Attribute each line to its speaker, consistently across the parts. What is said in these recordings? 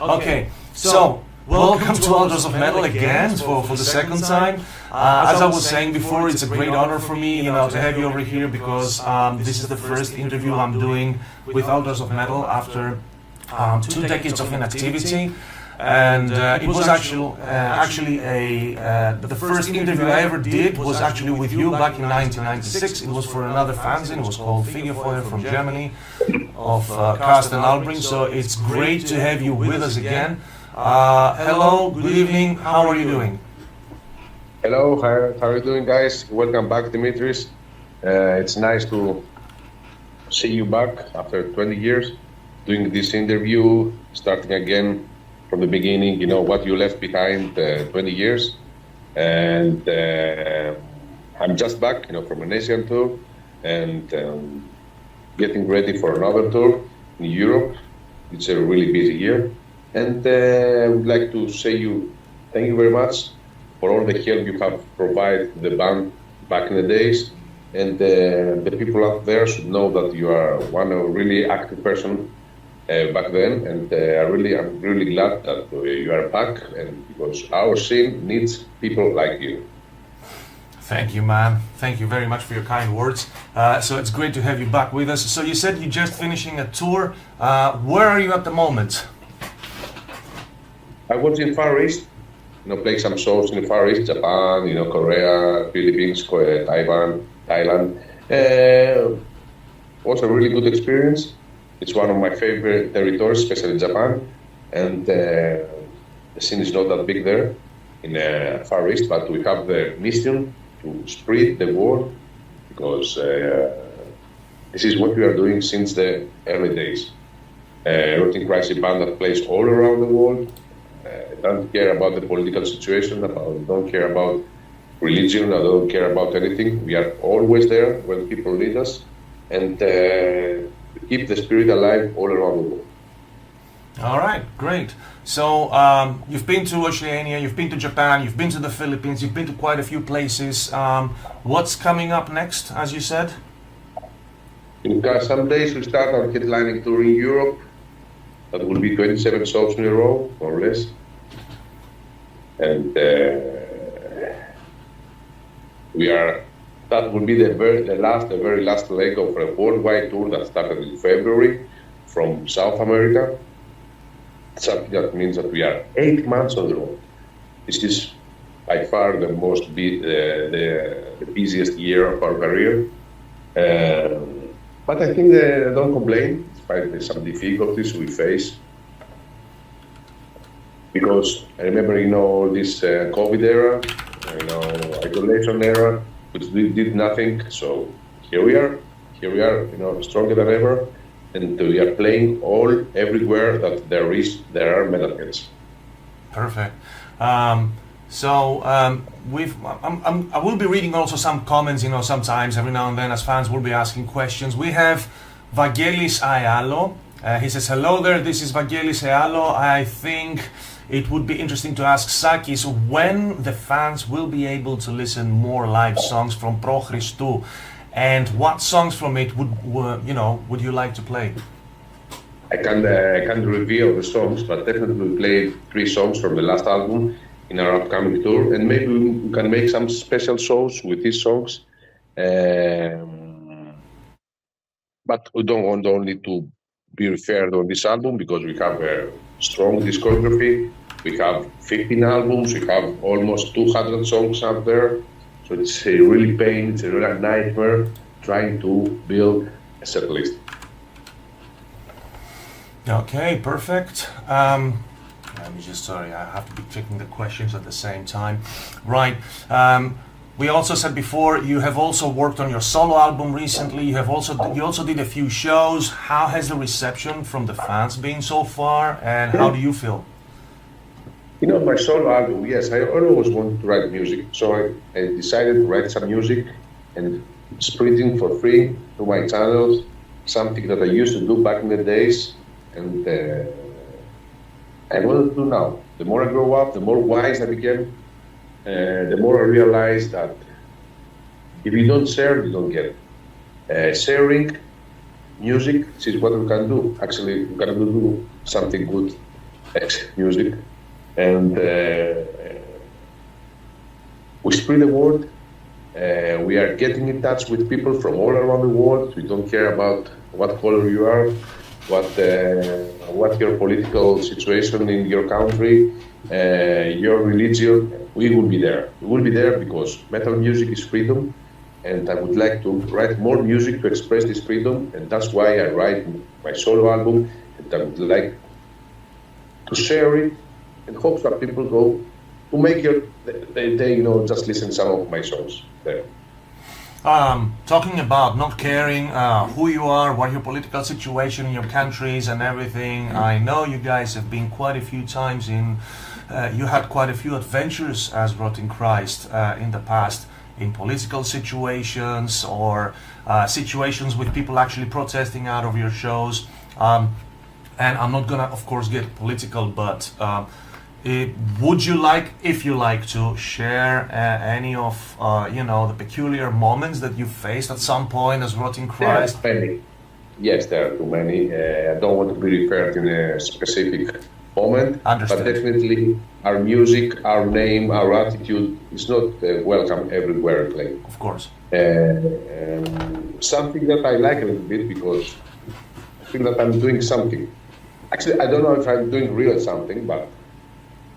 Speaker 1: Okay, so welcome to Altars of Metal again for the second time. As I was saying before, it's a great honor for me, to have you over here because this is the first interview I'm doing with Altars of Metal after 2 decades of inactivity. And it was actually the first interview I ever did was actually with you back in 1996. It was for another fanzine. It was called Fegefeuer from Germany, of Carsten Albring. So it's great to have you with us again. Hello, good evening. How are you doing?
Speaker 2: Hello, how are you doing, guys? Welcome back, Dimitris. It's nice to see you back after 20 years, doing this interview, starting again from the beginning, what you left behind 20 years. And I'm just back, from an Asian tour and getting ready for another tour in Europe. It's a really busy year. And I would like to say thank you very much for all the help you have provided the band back in the days. And the people out there should know that you are one really active person back then, and I'm really glad that you are back, and because our scene needs people like you.
Speaker 1: Thank you, man. Thank you very much for your kind words. So it's great to have you back with us. So you said you're just finishing a tour. Where are you at the moment?
Speaker 2: I was in Far East, playing some shows in the Far East, Japan, Korea, Philippines, Taiwan, Thailand. Was a really good experience. It's one of my favorite territories, especially Japan, and the scene is not that big there in Far East, but we have the mission to spread the word because this is what we are doing since the early days. Rotting Christ is a band that plays all around the world, don't care about the political situation, don't care about religion, I don't care about anything. We are always there when people need us, and keep the spirit alive all around the world.
Speaker 1: All right, great. So you've been to Oceania, you've been to Japan, you've been to the Philippines, you've been to quite a few places. What's coming up next, as you said?
Speaker 2: In some days we start our headlining tour in Europe. That will be 27 shows in a row, more or less. And that will be the very last leg of a worldwide tour that started in February from South America. Something that means that we are 8 months on the road. This is by far the the busiest year of our career. But I think I don't complain, despite some difficulties we face. Because I remember, this COVID era, isolation era, which we did nothing. So here we are, stronger than ever, and we are playing everywhere that there are metal heads.
Speaker 1: Perfect. I will be reading also some comments, sometimes every now and then as fans will be asking questions. We have Vangelis Ayalo. He says, hello there, this is Vangelis Ayalo. I think it would be interesting to ask Sakis when the fans will be able to listen more live songs from Pro Christou, and what songs from it would you like to play?
Speaker 2: I can't reveal the songs, but definitely we played 3 songs from the last album in our upcoming tour, and maybe we can make some special shows with these songs. But we don't want only to be referred on this album because we have a strong discography. We have 15 albums, we have almost 200 songs out there. So it's a really pain, it's a real nightmare trying to build a set list.
Speaker 1: Okay, perfect. I have to be checking the questions at the same time. Right. We also said before, you have also worked on your solo album recently. You also did a few shows. How has the reception from the fans been so far, and how do you feel?
Speaker 2: My solo album, yes, I always wanted to write music. So I decided to write some music and spreading for free to my channels, something that I used to do back in the days. And I want to do now. The more I grow up, the more wise I became. The more I realized that if you don't share, you don't get it. Sharing music is what we can do. Actually, we can do something good music, and we spread the word. We are getting in touch with people from all around the world. We don't care about what color you are, what your political situation in your country, your religion. We will be there. We will be there because metal music is freedom, and I would like to write more music to express this freedom, and that's why I write my solo album, and I would like to share it, and hope that people go to make they just listen some of my songs there.
Speaker 1: Talking about not caring who you are, what your political situation in your countries and everything. I know you guys have been quite a few times in. You had quite a few adventures as Rotting Christ in the past, in political situations or situations with people actually protesting out of your shows. And I'm not gonna, of course, get political, but would you like, if you like, to share any of the peculiar moments that you faced at some point as Rotting Christ?
Speaker 2: There are many. Yes, there are too many. I don't want to be referred in a specific moment,
Speaker 1: Understood.
Speaker 2: but definitely our music, our name, our attitude is not welcome everywhere I play.
Speaker 1: Of course.
Speaker 2: Something that I like a little bit because I feel that I'm doing something. Actually, I don't know if I'm doing real something, but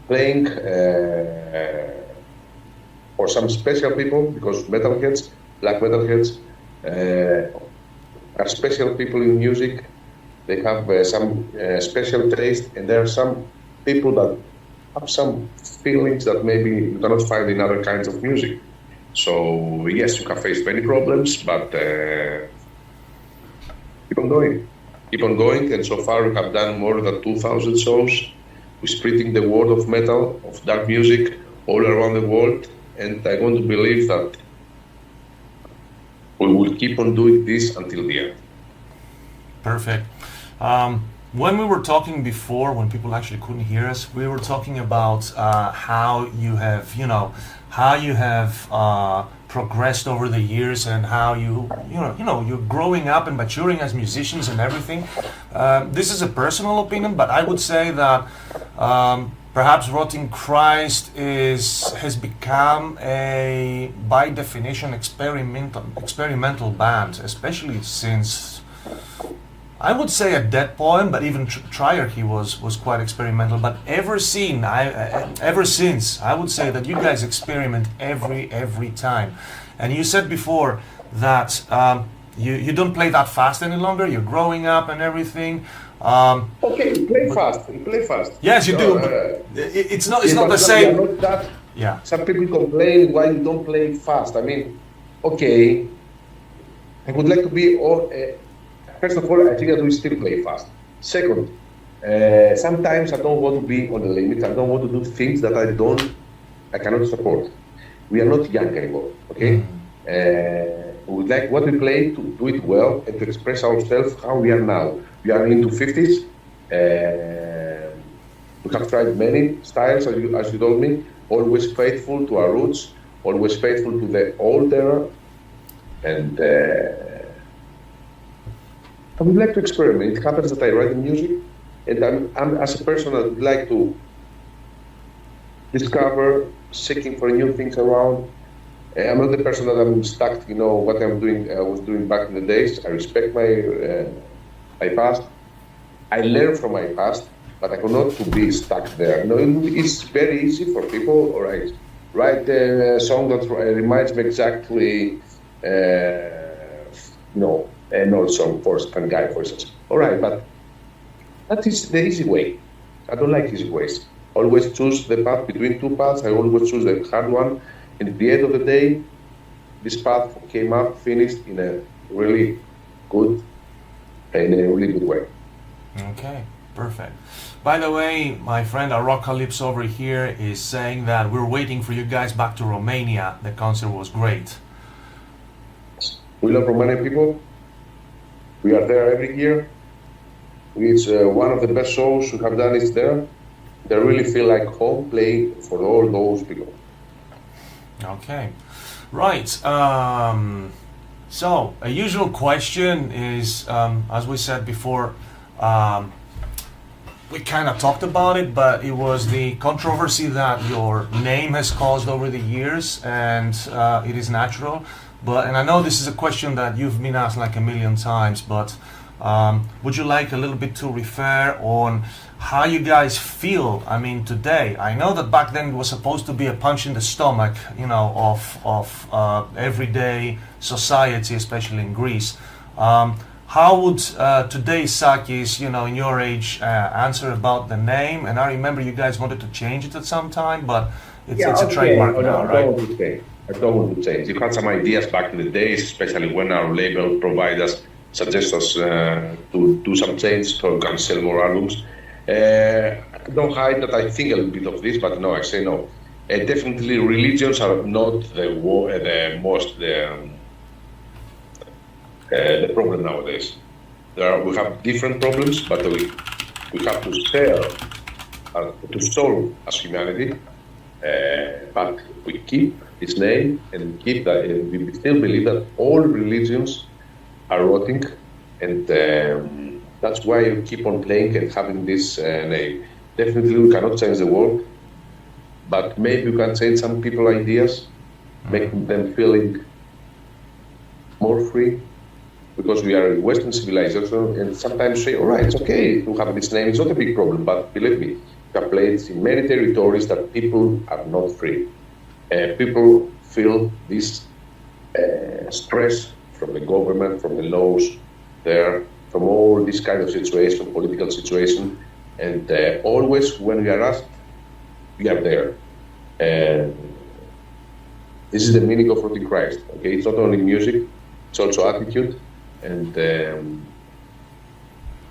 Speaker 2: playing for some special people, because metalheads, black metalheads, are special people in music. They have some special taste, and there are some people that have some feelings that maybe you cannot find in other kinds of music. So yes, you have faced many problems, but keep on going. Keep on going, and so far we have done more than 2,000 shows. We're spreading the word of metal, of dark music, all around the world, and I want to believe that we will keep on doing this until the end.
Speaker 1: Perfect. When we were talking before, when people actually couldn't hear us, we were talking about how you have progressed over the years and how you're growing up and maturing as musicians and everything. This is a personal opinion, but I would say that perhaps Rotting Christ has become a, by definition, experimental band, especially since, I would say at that point, but even Triarchy was quite experimental. But ever since, I would say that you guys experiment every time. And you said before that you don't play that fast any longer. You're growing up and everything.
Speaker 2: Okay, you play fast. You play fast.
Speaker 1: Yes, you do. But it's not the same.
Speaker 2: Not that.
Speaker 1: Yeah.
Speaker 2: Some people complain why you don't play fast. I mean, okay, I would like to be all. First of all, I think that we still play fast. Second, sometimes I don't want to be on the limit. I don't want to do things that I cannot support. We are not young anymore, okay? We would like what we play to do it well and to express ourselves how we are now. We are into 50s. We have tried many styles, as you told me, always faithful to our roots, always faithful to the old era, and I would like to experiment. It happens that I write music, and I'm as a person, I would like to discover, seeking for new things around. I'm not the person that I'm stuck, what I'm doing, I was doing back in the days. I respect my past. I learn from my past, but I cannot to be stuck there. It's very easy for people, all right, write a song that reminds me exactly, an old song for Stan Guy, for instance. All right, but that is the easy way. I don't like easy ways. Always choose the path between two paths. I always choose the hard one. And at the end of the day, this path came up, finished in a really good way.
Speaker 1: Okay, perfect. By the way, my friend Arocalypse over here is saying that we're waiting for you guys back to Romania. The concert was great.
Speaker 2: We love Romanian people. We are there every year. It's one of the best shows we have done is there. They really feel like home playing for all those people.
Speaker 1: Okay, right. So a usual question is, as we said before, we kind of talked about it, but it was the controversy that your name has caused over the years, and it is natural. But and I know this is a question that you've been asked like a million times, but would you like a little bit to refer on how you guys feel? I mean, today I know that back then it was supposed to be a punch in the stomach, you know, of everyday society, especially in Greece. How would today's Sakis, you know, in your age, answer about the name? And I remember you guys wanted to change it at some time, but it's a trademark now,
Speaker 2: I
Speaker 1: right?
Speaker 2: don't want to change. I don't want to change. You had some ideas back in the days, especially when our label provided us, suggest us to do some change so we can sell more albums. I don't hide that I think a little bit of this, but no, I say no. Definitely, religions are not the most the problem nowadays. We have different problems, but we have to share to solve as humanity. But we keep its name and we keep that. And we still believe that all religions are rotting, and that's why we keep on playing and having this name. Definitely, we cannot change the world, but maybe we can change some people ideas, making them feeling more free, because we are a Western civilization, and sometimes say, all right, it's okay to have this name, it's not a big problem, but believe me, we have played in many territories that people are not free. People feel this stress from the government, from the laws there, from all this kind of situation, political situation, and always when we are asked, we are there. This is the meaning of Rotting Christ, okay? It's not only music, it's also attitude. And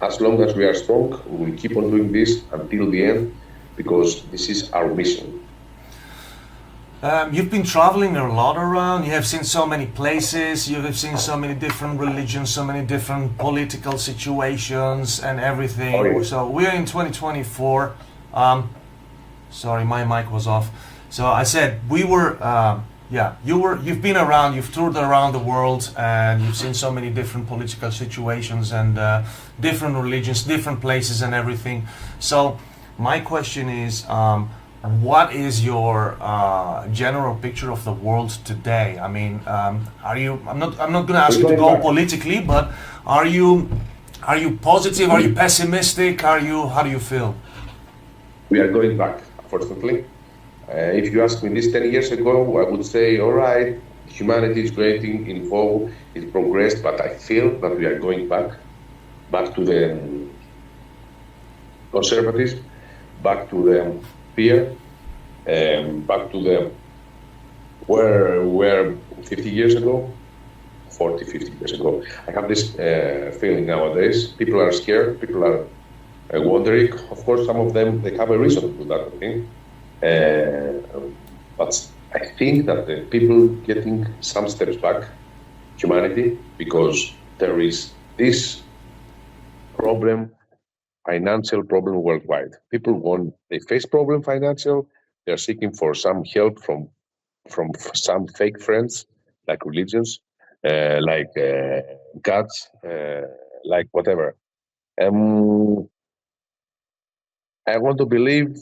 Speaker 2: as long as we are strong, we will keep on doing this until the end, because this is our mission.
Speaker 1: You've been traveling a lot around. You have seen so many places. You have seen so many different religions, so many different political situations, and everything.
Speaker 2: Oh, yeah.
Speaker 1: So we're in 2024. Sorry, my mic was off. So I said we were. Yeah, you've been around, you've toured around the world, and you've seen so many different political situations and different religions, different places, and everything. So, my question is, what is your general picture of the world today? I mean, are you? I'm not going to ask you to go politically, but are you positive? Are you pessimistic? How do you feel?
Speaker 2: We are going back, unfortunately. If you asked me this 10 years ago, I would say, all right, humanity is getting involved, it's progressed, but I feel that we are going back to the conservatives, back to the fear, back to the where we were 50 years ago, 40, 50 years ago. I have this feeling nowadays. People are scared, people are wondering. Of course, some of them, they have a reason to do that, I think. But I think that the people getting some steps back, humanity, because there is this problem, financial problem worldwide. People they face problem financial, they're seeking for some help from some fake friends, like religions, like gods, like whatever. I want to believe.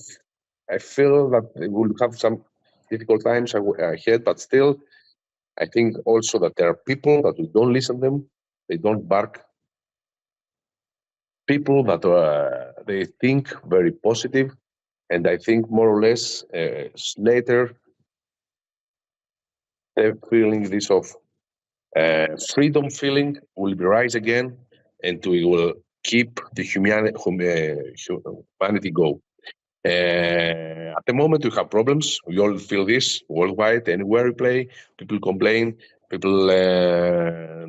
Speaker 2: I feel that we will have some difficult times ahead, but still, I think also that there are people that we don't listen to them, they don't bark. People that they think very positive, and I think more or less later the feeling this of freedom feeling will rise again, and we will keep the humanity go. At the moment, we have problems. We all feel this worldwide. Anywhere we play, people complain. People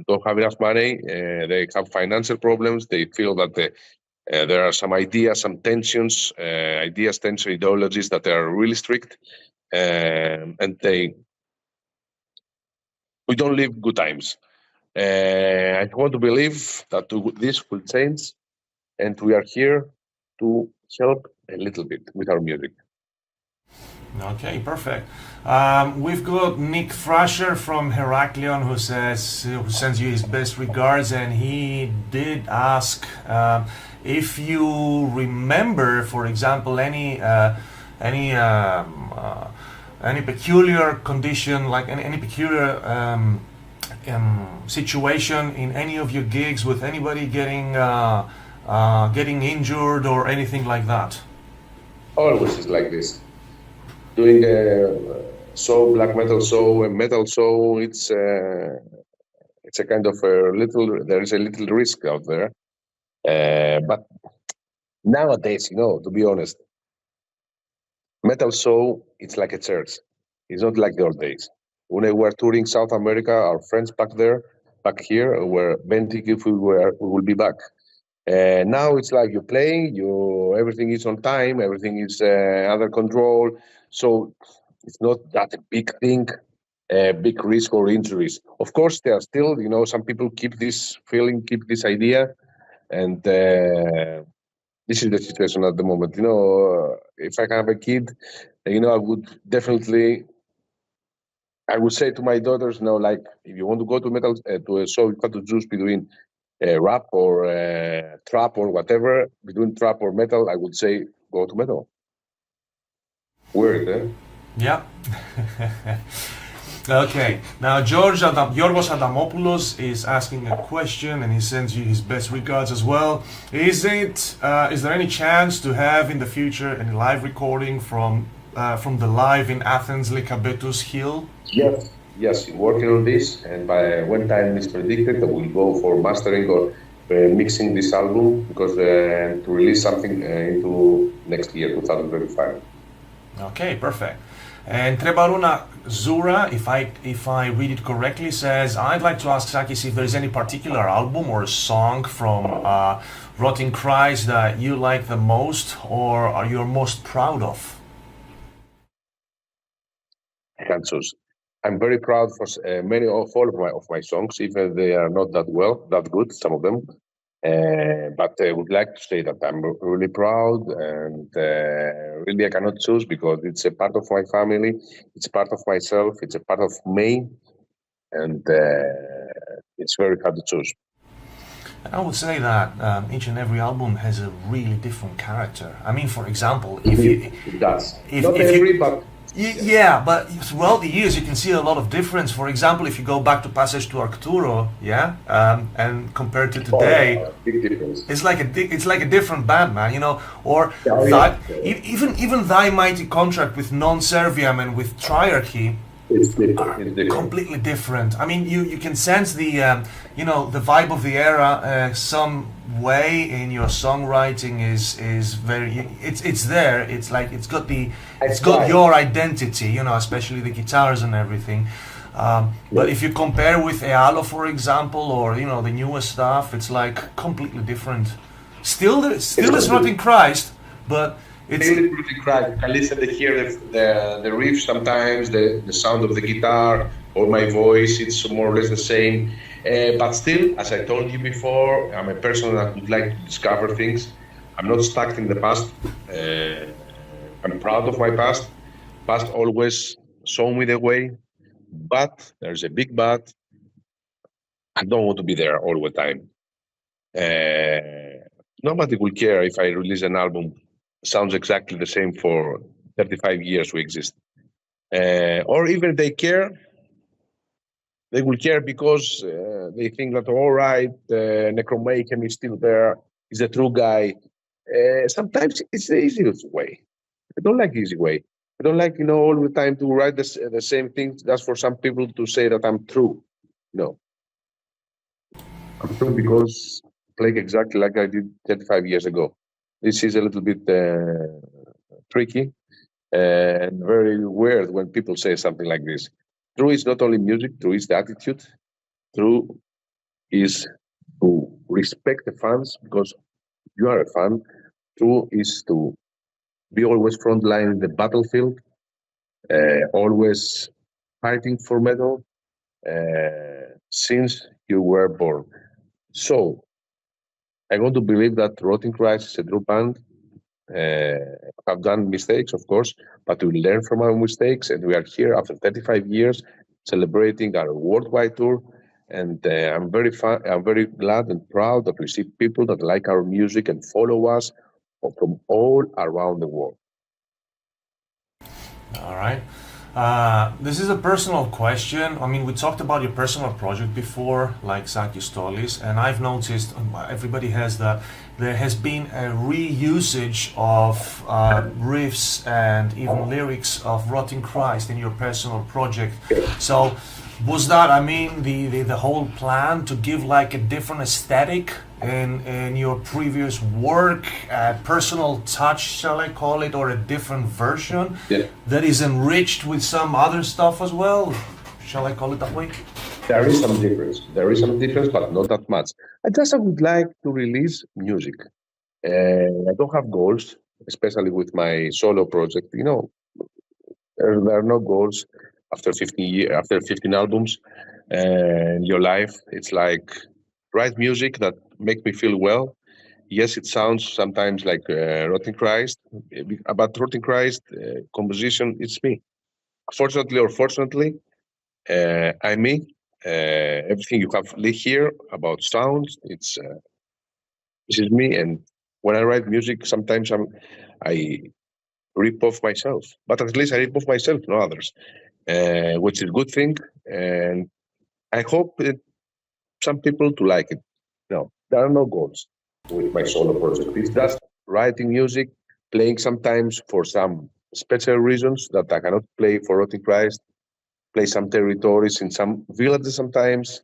Speaker 2: don't have enough money. They have financial problems. They feel that there are some ideas, some tensions, tension ideologies that are really strict, and we don't live good times. I want to believe that this will change, and we are here to help a little bit with our music.
Speaker 1: Okay, perfect. We've got Nick Thrasher from Heraklion who sends you his best regards, and he did ask if you remember, for example, any any peculiar condition, like any peculiar situation in any of your gigs with anybody getting injured or anything like that.
Speaker 2: Always is like this. Doing show, black metal show, and metal show, it's a kind of a little. There is a little risk out there. But nowadays, to be honest, metal show it's like a church. It's not like the old days. When we were touring South America, our friends back here, were venting if we will be back. Now it's like you're playing, everything is on time, everything is under control. So it's not that a big thing, a big risk or injuries. Of course, there are still, some people keep this feeling, keep this idea, and this is the situation at the moment. If I have a kid, I would definitely, I would say to my daughters, like if you want to go to metal to a show, you have to choose between rap or trap or whatever. Between trap or metal, I would say go to metal. Weird, eh?
Speaker 1: Yeah. Okay. Now Yorgos Adamopoulos is asking a question, and he sends you his best regards as well. Is there any chance to have in the future any live recording from the live in Athens Lycabettus Hill?
Speaker 2: Yes, working on this, and by when time is predicted, I will go for mastering or mixing this album because to release something into next year, 2025.
Speaker 1: Okay, perfect. And Trebaruna Zura, if I read it correctly, says, I'd like to ask Sakis if there is any particular album or song from Rotting Christ that you like the most or are you most proud of?
Speaker 2: I can choose. I'm very proud for many of all of my songs, even they are not that good, some of them. But I would like to say that I'm really proud, and really I cannot choose because it's a part of my family, it's part of myself, it's a part of me, and it's very hard to choose.
Speaker 1: I would say that each and every album has a really different character. I mean, for example,
Speaker 2: It does.
Speaker 1: if,
Speaker 2: Not
Speaker 1: if
Speaker 2: every,
Speaker 1: you,
Speaker 2: but
Speaker 1: yeah, but throughout the years you can see a lot of difference. For example, if you go back to Passage to Arcturo, yeah, and compared to today,
Speaker 2: big difference.
Speaker 1: it's like a different band, man. Or
Speaker 2: Yeah,
Speaker 1: that,
Speaker 2: yeah.
Speaker 1: even Thy Mighty Contract with Non Serviam and with Triarchy
Speaker 2: It's different.
Speaker 1: are
Speaker 2: It's different.
Speaker 1: completely different. I mean, you can sense the the vibe of the era some way in your songwriting is very it's there. It's like it's got
Speaker 2: right.
Speaker 1: your identity, especially the guitars and everything. But if you compare with Ealo, for example, or the newest stuff, it's like completely different. Still is Rotting Christ, but it's
Speaker 2: Really pretty crack. I listen to hear the riff sometimes, the sound of the guitar or my voice. It's more or less the same. But still, as I told you before, I'm a person that would like to discover things. I'm not stuck in the past. I'm proud of my past. Past always show me the way. But there's a big but. I don't want to be there all the time. Nobody will care if I release an album sounds exactly the same for 35 years we exist. Or even they care, they will care because they think that, all right, Necromayhem is still there, he's a true guy. Sometimes it's the easiest way. I don't like the easy way. I don't like, all the time to write the same thing. That's for some people to say that I'm true. No, I'm true because I play exactly like I did 35 years ago. This is a little bit tricky and very weird when people say something like this. True is not only music, true is the attitude. True is to respect the fans because you are a fan. True is to be always front line in the battlefield, always fighting for metal since you were born. So I want to believe that Rotting Christ is a true band. have done mistakes, of course, but we learn from our mistakes, and we are here after 35 years celebrating our worldwide tour. And I'm very glad and proud that we see people that like our music and follow us from all around the world.
Speaker 1: All right. This is a personal question. I mean, we talked about your personal project before, like Sakis Tollis, and I've noticed everybody has that there has been a reusage of riffs and even lyrics of Rotting Christ in your personal project. So, was that, I mean, the whole plan to give like a different aesthetic in your previous work, a personal touch, shall I call it, or a different version that is enriched with some other stuff as well? Shall I call it that way?
Speaker 2: There is some difference. There is some difference, but not that much. I would like to release music. I don't have goals, especially with my solo project. You know, there are no goals after 15 albums in your life. It's like write music that make me feel well. Yes, it sounds sometimes like Rotting Christ, but Rotting Christ composition, it's me. Fortunately or fortunately, I'm me. Everything you have here about sounds, it's this is me. And when I write music, sometimes I rip off myself, but at least I rip off myself, not others, which is a good thing. And I hope some people to like it. No, there are no goals with my solo project. It's just writing music, playing sometimes for some special reasons that I cannot play for Rotting Christ, play some territories in some villages sometimes,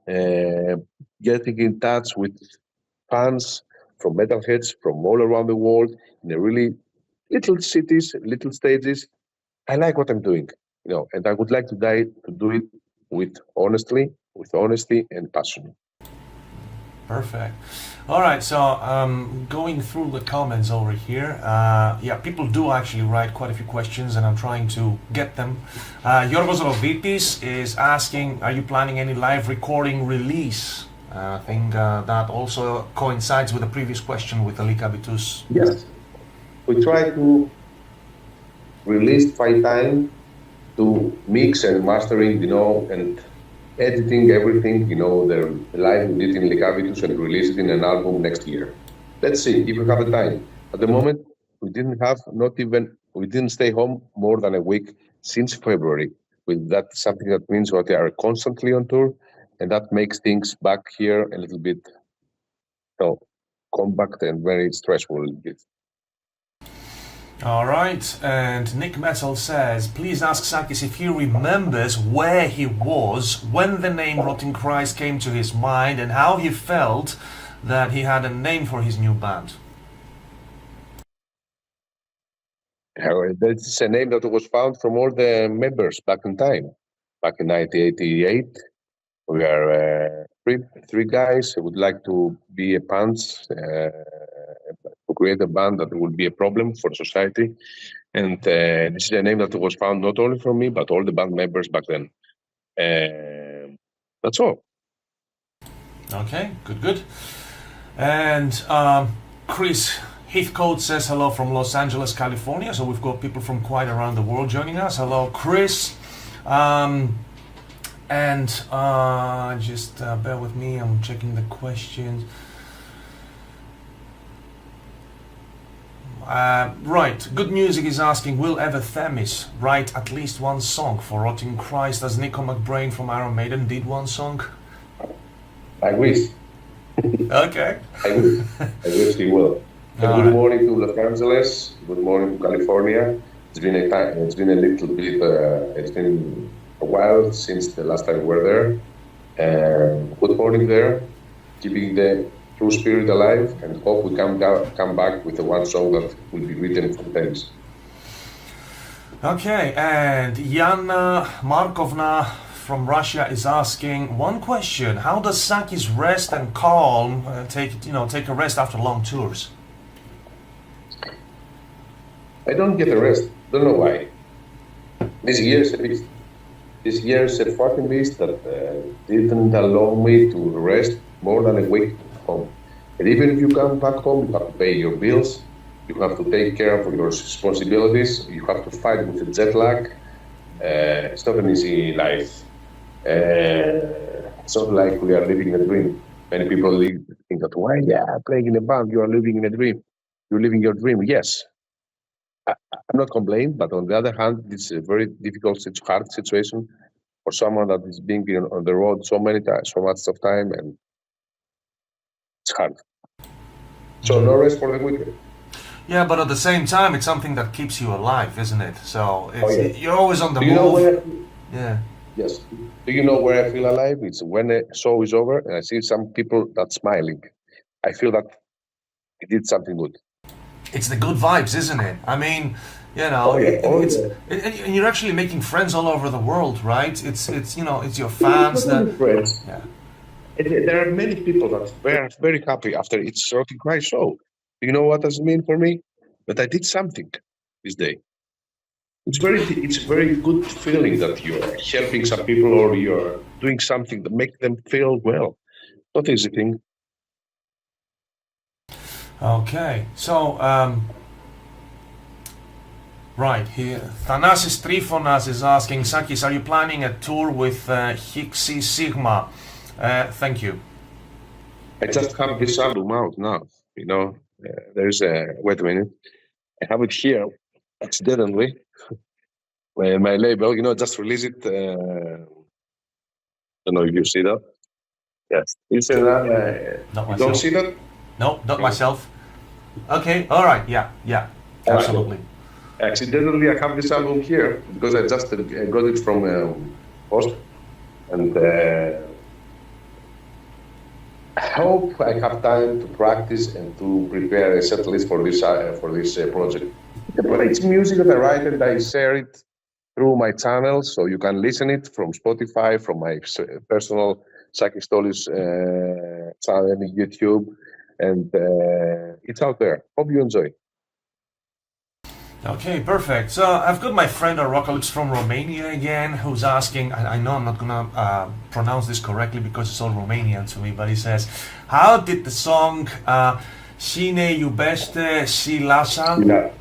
Speaker 2: uh, getting in touch with fans from metalheads from all around the world in a really little cities, little stages. I like what I'm doing, and I would like to do it with honesty and passion.
Speaker 1: Perfect. All right, so going through the comments over here, yeah, people do actually write quite a few questions, and I'm trying to get them. Yorgos Rovitis is asking, are you planning any live recording release? I think that also coincides with the previous question with Ali Kabitus.
Speaker 2: Yes, we try to release find time to mix and mastering, and editing everything, the live we did in Likavitus and release it in an album next year. Let's see if we have the time. At the moment, we didn't stay home more than a week since February. With that, something that means that they are constantly on tour, and that makes things back here a little bit, compact and very stressful a little bit.
Speaker 1: All right, and Nick Metal says, please ask Sakis if he remembers where he was when the name Rotting Christ came to his mind and how he felt that he had a name for his new band.
Speaker 2: That's a name that was found from all the members back in time. Back in 1988, we are three guys who would like to be a band, to create a band that would be a problem for society. And this is a name that was found not only from me, but all the band members back then. That's all.
Speaker 1: Okay, good. And Chris Heathcote says hello from Los Angeles, California. So we've got people from quite around the world joining us. Hello, Chris. And just bear with me, I'm checking the questions. Right, Good Music is asking, will Ever Themis write at least one song for Rotting Christ, as Nico McBrain from Iron Maiden did one song?
Speaker 2: I wish.
Speaker 1: Okay.
Speaker 2: I wish he will. Good morning to Los Angeles. Good morning to California. It's been a little bit. It's been a while since the last time we were there. Good morning there. Keeping the true spirit alive, and hope we come back with the one song that will be written for Themis.
Speaker 1: Okay, and Yana Markovna from Russia is asking one question: how does Sakis rest and calm take a rest after long tours?
Speaker 2: I don't get a rest. Don't know why. This year's a fucking beast that didn't allow me to rest more than a week home. And even if you come back home, you have to pay your bills, You have to take care of your responsibilities. You have to fight with the jet lag. It's not an easy life. It's not like we are living a dream. Many people think that, why, yeah, playing in a band, you are living in a dream. You're living your dream. Yes, I'm not complaining, but on the other hand, it's a very difficult, hard situation for someone that is being on the road so many times, so much of time, and it's hard. So no rest for the wicked.
Speaker 1: Yeah, but at the same time, it's something that keeps you alive, isn't it? So
Speaker 2: Oh
Speaker 1: it's,
Speaker 2: yes.
Speaker 1: you're always on the
Speaker 2: Do you know
Speaker 1: move.
Speaker 2: where?
Speaker 1: Yeah.
Speaker 2: Yes. Do you know where I feel alive? It's when the show is over and I see some people that smiling. I feel that I did something good.
Speaker 1: It's the good vibes, isn't it? I mean, you know,
Speaker 2: Oh yeah. Oh
Speaker 1: it's
Speaker 2: yeah.
Speaker 1: and you're actually making friends all over the world, right? It's you know, it's your
Speaker 2: It's
Speaker 1: fans
Speaker 2: not
Speaker 1: that
Speaker 2: only friends.
Speaker 1: yeah.
Speaker 2: There are many people that were very happy after it's Rocking My show. Do you know what does it mean for me? That I did something this day. It's very good feeling that you're helping some people or you're doing something that make them feel well. Not easy thing.
Speaker 1: Okay, so right here, Thanasis Trifonas is asking, Sakis, are you planning a tour with Hixi Sigma? Thank you.
Speaker 2: I just have this album out now. You know, there's a wait a minute. I have it here accidentally. My label, just release it. Don't know if you see that. Yes, it's
Speaker 1: Not
Speaker 2: you don't
Speaker 1: myself.
Speaker 2: see that.
Speaker 1: No, not
Speaker 2: No.
Speaker 1: myself. Okay, all right, yeah, yeah,
Speaker 2: All right.
Speaker 1: absolutely.
Speaker 2: Accidentally, I have this album here because I just got it from post, and I hope I have time to practice and to prepare a set list for this project. It's music that I write and I share it through my channel, so you can listen it from Spotify, from my personal Sakis Tolis channel on YouTube, and it's out there. Hope you enjoy.
Speaker 1: Okay, perfect. So I've got my friend Arocalypse from Romania again, who's asking. I know I'm not gonna pronounce this correctly because it's all Romanian to me, but he says, "How did the song "Cine Iubește și Lasă"
Speaker 2: Yeah.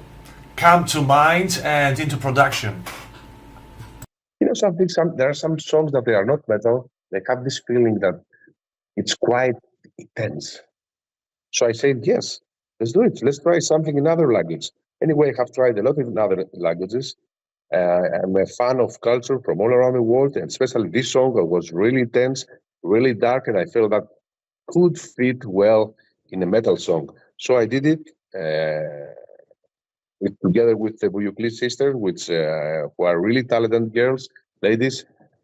Speaker 1: come to mind and into production?"
Speaker 2: There are some songs that they are not metal. They have this feeling that it's quite intense. So I said, yes, let's do it. Let's try something in other languages. Anyway, I have tried a lot of other languages. I'm a fan of culture from all around the world, and especially this song was really intense, really dark, and I felt that could fit well in a metal song. So I did it together with the Buyukli sisters, which who are really talented girls, ladies,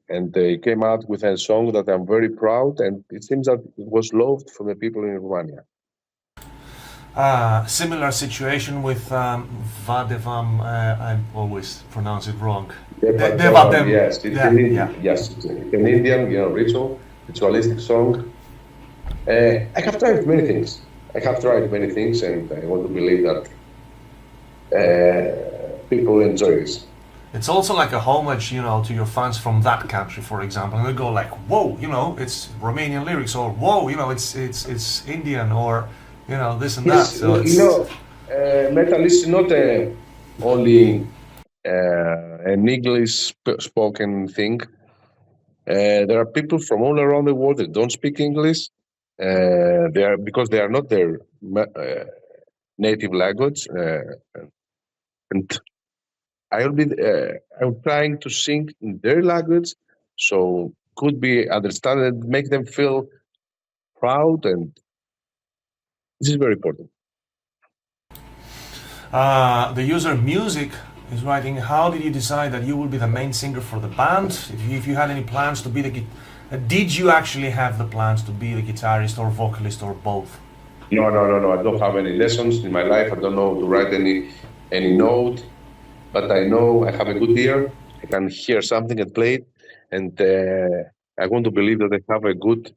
Speaker 2: and they came out with a song that I'm very proud, and it seems that it was loved from the people in Romania.
Speaker 1: Similar situation with Vadevam. I always pronounce it wrong.
Speaker 2: Devadem, yes, it's
Speaker 1: Yeah,
Speaker 2: an Indian,
Speaker 1: yeah.
Speaker 2: yes, it's an Indian, ritualistic song. I have tried many things. And I want to believe that people enjoy this.
Speaker 1: It's also like a homage, you know, to your fans from that country, for example, and they go like, "Whoa, you know, it's Romanian lyrics," or "Whoa, you know, it's Indian," or you know, this and that.
Speaker 2: Yes,
Speaker 1: So it's
Speaker 2: metal is not only an English spoken thing. There are people from all around the world that don't speak English. They are because they are not their native language, and I'm trying to sing in their language, so could be understand and make them feel proud, and this is very important.
Speaker 1: the user music is writing. How did you decide that you will be the main singer for the band? If you had any plans to be did you actually have the plans to be the guitarist or vocalist or both?
Speaker 2: No. I don't have any lessons in my life. I don't know to write any note, but I know I have a good ear. I can hear something and play it, and I want to believe that I have a good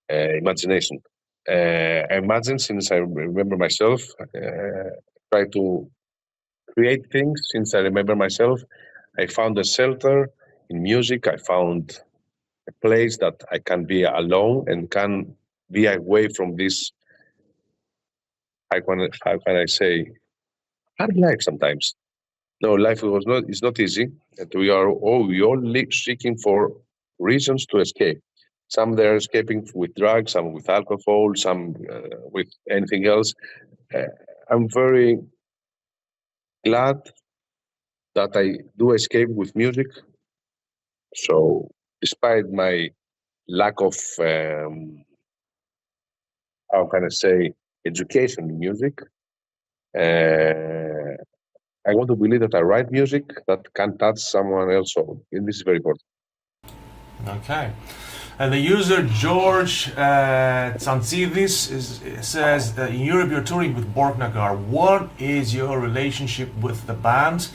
Speaker 2: imagination. I imagine since I remember myself, try to create things since I remember myself. I found a shelter in music. I found a place that I can be alone and can be away from this. How can I say hard life sometimes. No, life was not. It's not easy. And we all live seeking for reasons to escape. Some they're escaping with drugs, some with alcohol, some with anything else. Uh, I'm very glad that I do escape with music. So, despite my lack of, how can I say, education in music, uh, I want to believe that I write music that can touch someone else. So, and this is very important.
Speaker 1: Okay. And the user George Tsantsidis says that in Europe you're touring with Borknagar. What is your relationship with the band?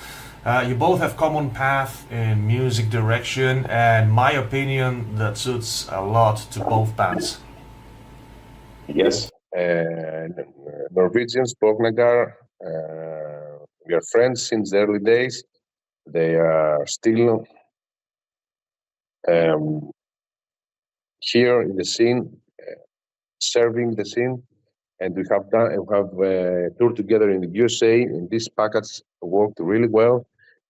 Speaker 1: You both have common path in music direction, and my opinion that suits a lot to both bands.
Speaker 2: Yes. Norwegians, Borknagar, we are friends since the early days. They are still um, here in the scene, serving the scene, and we have toured together in the USA. And this package worked really well,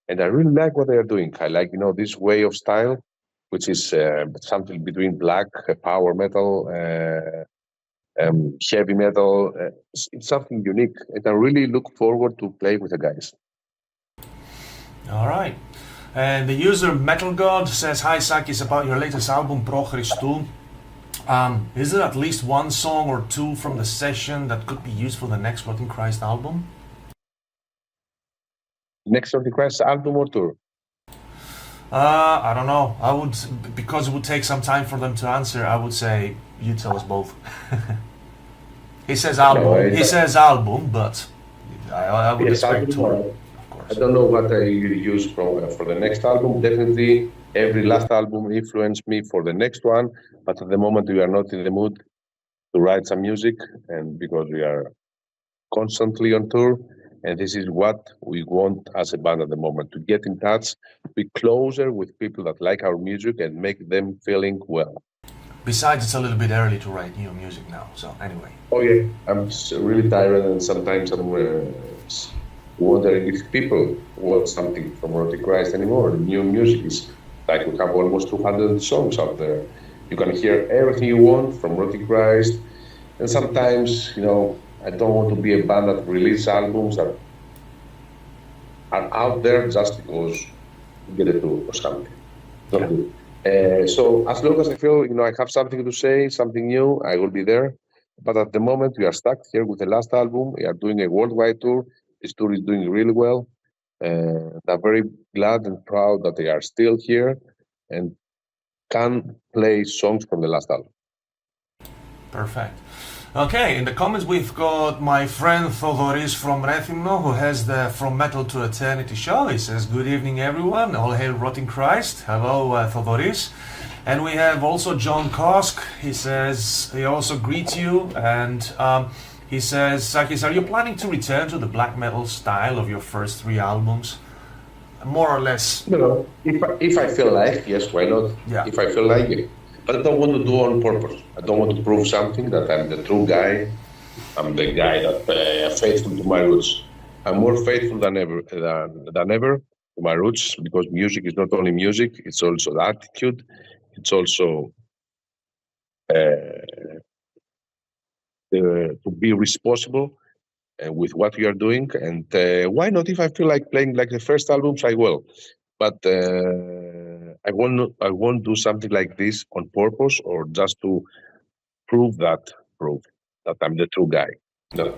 Speaker 2: and I really like what they are doing. I like this way of style, which is something between black power metal. Heavy metal. It's something unique, and I really look forward to play with the guys.
Speaker 1: All right. And the user Metal God says, "Hi Sakis, about your latest album Pro Christou. Is there at least one song or two from the session that could be used for the next Rotting Christ album?"
Speaker 2: Next of the Christ album or tour?
Speaker 1: I don't know. I would, because it would take some time for them to answer. I would say you tell us both. He says album.
Speaker 2: No,
Speaker 1: He says album, but I would
Speaker 2: yes,
Speaker 1: expect
Speaker 2: album.
Speaker 1: tour, of
Speaker 2: I
Speaker 1: course.
Speaker 2: don't know what I use for the next album. Definitely, every last album influenced me for the next one. But at the moment, we are not in the mood to write some music, and because we are constantly on tour, and this is what we want as a band at the moment: to get in touch, be closer with people that like our music, and make them feeling well.
Speaker 1: Besides, it's a little bit early to write new music now. So anyway,
Speaker 2: Oh yeah, really tired, and sometimes I'm wondering if people want something from Rotting Christ anymore. New music is like we have almost 200 songs out there. You can hear everything you want from Rotting Christ, and sometimes I don't want to be a band that release albums that are out there just because you get a tour or something. Not
Speaker 1: yeah.
Speaker 2: good. So as long as I feel I have something to say, something new, I will be there. But at the moment, we are stuck here with the last album. We are doing a worldwide tour. This tour is doing really well. I'm very glad and proud that they are still here and can play songs from the last album.
Speaker 1: Perfect. Okay, in the comments we've got my friend Thodoris from Rethymno, who has the From Metal to Eternity show. He says, "Good evening, everyone. All hail Rotting Christ." Hello, Thodoris. And we have also John Kosk. He says he also greets you, and he says, "Sakis, are you planning to return to the black metal style of your first three albums?" More or less.
Speaker 2: If I feel like, yes, why not?
Speaker 1: Yeah.
Speaker 2: If I feel like it. But I don't want to do it on purpose. I don't want to prove something that I'm the true guy. I'm the guy that faithful to my roots. I'm more faithful than ever to my roots because music is not only music; it's also the attitude. It's also to be responsible with what we are doing. And why not? If I feel like playing like the first albums, I will. But I won't do something like this on purpose or just to prove that I'm the true guy. No.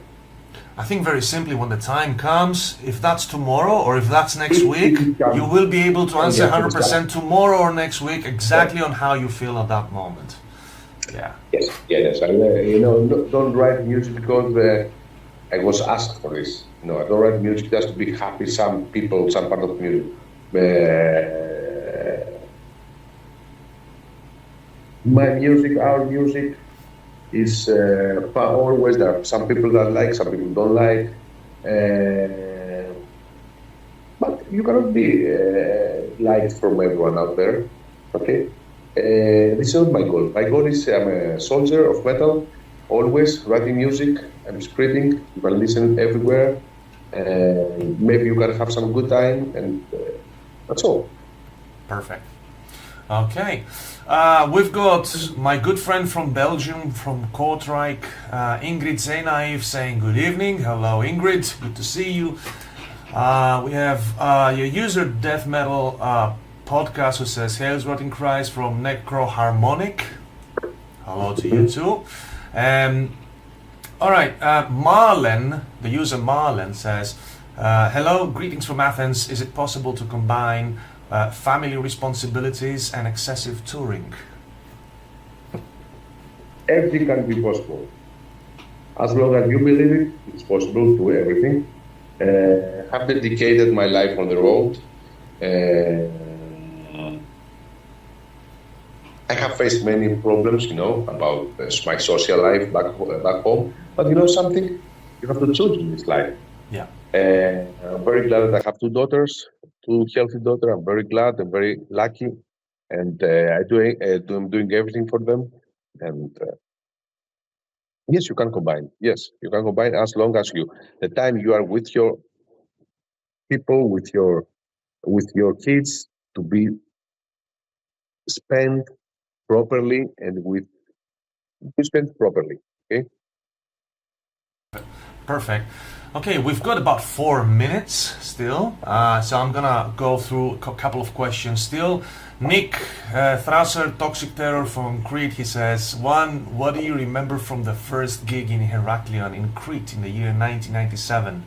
Speaker 1: I think very simply, when the time comes, if that's tomorrow or if that's next week, you will be able to answer 100% tomorrow or next week exactly on how you feel at that moment. Yeah.
Speaker 2: Yes. Don't write music because I was asked for this. I don't write music just to be happy. Some people, some part of music. My music, our music, is always there. Are some people that like, some people don't like. But you cannot be liked from everyone out there. Okay? This is not my goal. My goal is I'm a soldier of metal, always writing music. I'm spreading. You can listen everywhere. Maybe you can have some good time, and that's all.
Speaker 1: Perfect. Okay. We've got my good friend from Belgium, from Kortrijk, Ingrid Zenaev, saying good evening. Hello, Ingrid. Good to see you. We have your user Death Metal podcast who says, Hails Rotting Cries from Necro Harmonic. Hello to you too. All right, Marlen, the user Marlen says, hello, greetings from Athens. Is it possible to combine family responsibilities and excessive touring?
Speaker 2: Everything can be possible. As long as you believe it, it's possible to do everything. I've dedicated my life on the road. I have faced many problems, about my social life back home. But you know something? You have to choose in this life.
Speaker 1: Yeah.
Speaker 2: I'm very glad that I have two daughters, two healthy daughters. I'm very glad. I'm very lucky, and I'm doing everything for them. And yes, you can combine. Yes, you can combine as long as the time you are with your people, with your kids, to be spent properly and be spent properly. Okay.
Speaker 1: Perfect. Okay, we've got about 4 minutes still, so I'm gonna go through a couple of questions still. Nick Thrasser, Toxic Terror from Crete, he says, what do you remember from the first gig in Heraklion in Crete in the year 1997?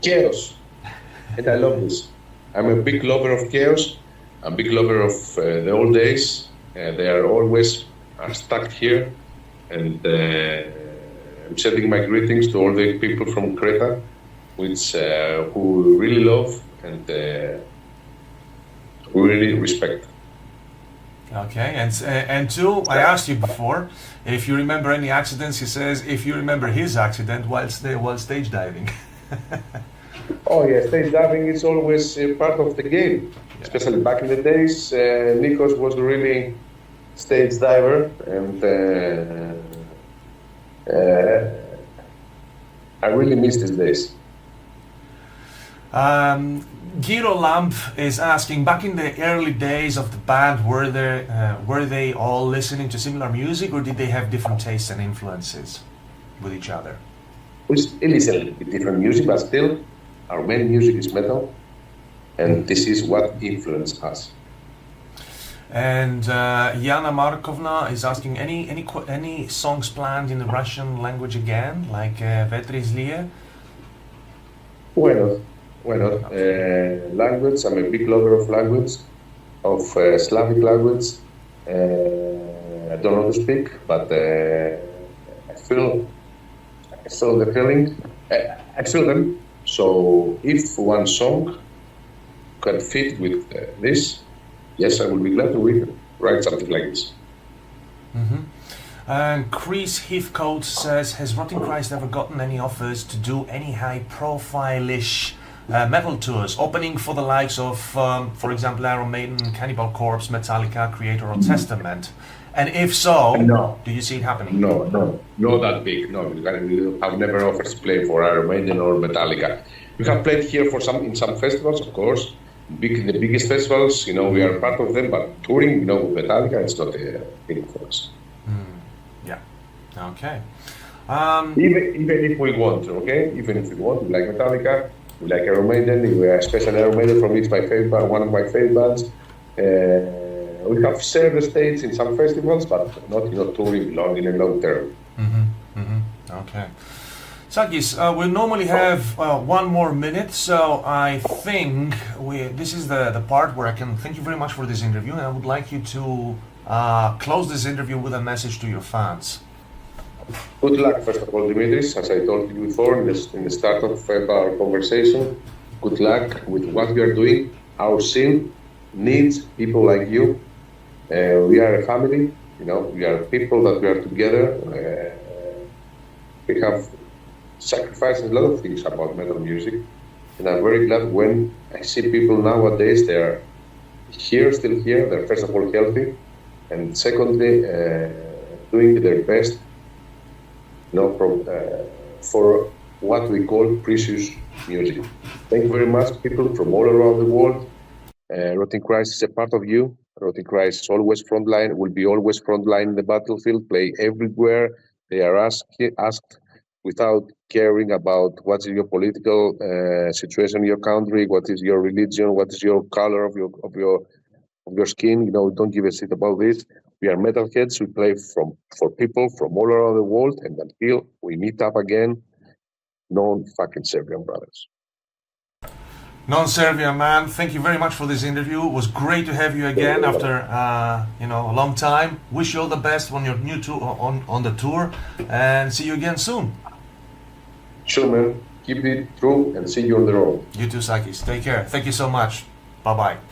Speaker 2: Chaos. And I love this. I'm a big lover of chaos. I'm a big lover of the old days. They are always stuck here. And I'm sending my greetings to all the people from Crete, who really love and who really respect.
Speaker 1: Okay, and two, I asked you before if you remember any accidents. He says if you remember his accident while stage diving.
Speaker 2: Oh yeah, stage diving is always part of the game, especially back in the days. Nikos was really stage diver, and I really miss these days.
Speaker 1: Giro Lamp is asking, back in the early days of the band, were they all listening to similar music, or did they have different tastes and influences with each other?
Speaker 2: We still listen to different music, but still, our main music is metal, and this is what influenced us.
Speaker 1: And Yana Markovna is asking, any songs planned in the Russian language again, like Vetri Zlie?
Speaker 2: Why not? Why not? Language, I'm a big lover of language, of Slavic language. I don't know to speak, but I feel the feeling. I feel them. So if one song can fit with this, yes, I will be glad to write something like this.
Speaker 1: Mm-hmm. And Chris Heathcote says, has Rotting Christ ever gotten any offers to do any high-profile-ish metal tours, opening for the likes of, for example, Iron Maiden, Cannibal Corpse, Metallica, Creator, or Testament? And if so,
Speaker 2: no.
Speaker 1: Do you see it happening?
Speaker 2: No, not that big. No, I've never offered to play for Iron Maiden or Metallica. We have played here in some festivals, of course. The biggest festivals, we are part of them, but touring, with Metallica, it's not a thing for us.
Speaker 1: Yeah. Okay.
Speaker 2: Even if we want, okay? Even if we want, we like Metallica, we like Iron Maiden, we are special Iron Maiden. For me, it's my favorite, one of my favorite bands. We have shared the stage in some festivals, but not touring in a long term.
Speaker 1: Okay. Sakis, we normally have 1 more minute, so I think this is the part where I can thank you very much for this interview, and I would like you to close this interview with a message to your fans.
Speaker 2: Good luck, first of all, Dimitris, as I told you before in the start of our conversation. Good luck with what we are doing. Our scene needs people like you. We are a family, we are people that we are together. We have sacrificed a lot of things about metal music, and I'm very glad when I see people nowadays, they are still here, they're first of all healthy, and secondly, doing their best, for what we call precious music. Thank you very much, people from all around the world. Rotting Christ is a part of you. Rotting Christ is always frontline, will be always frontline in the battlefield, play everywhere. They are asked without caring about what's your political situation in your country, what is your religion, what is your color of your skin. You know, don't give a shit about this. We are metalheads. We play for people from all around the world, and until we meet up again, non-fucking Serbian brothers.
Speaker 1: Non-Serbian man, thank you very much for this interview. It was great to have you again after a long time. Wish you all the best on your new tour on the tour, and see you again soon.
Speaker 2: Sure, man. Keep it true and see you on the road.
Speaker 1: You too, Sakis. Take care. Thank you so much. Bye bye.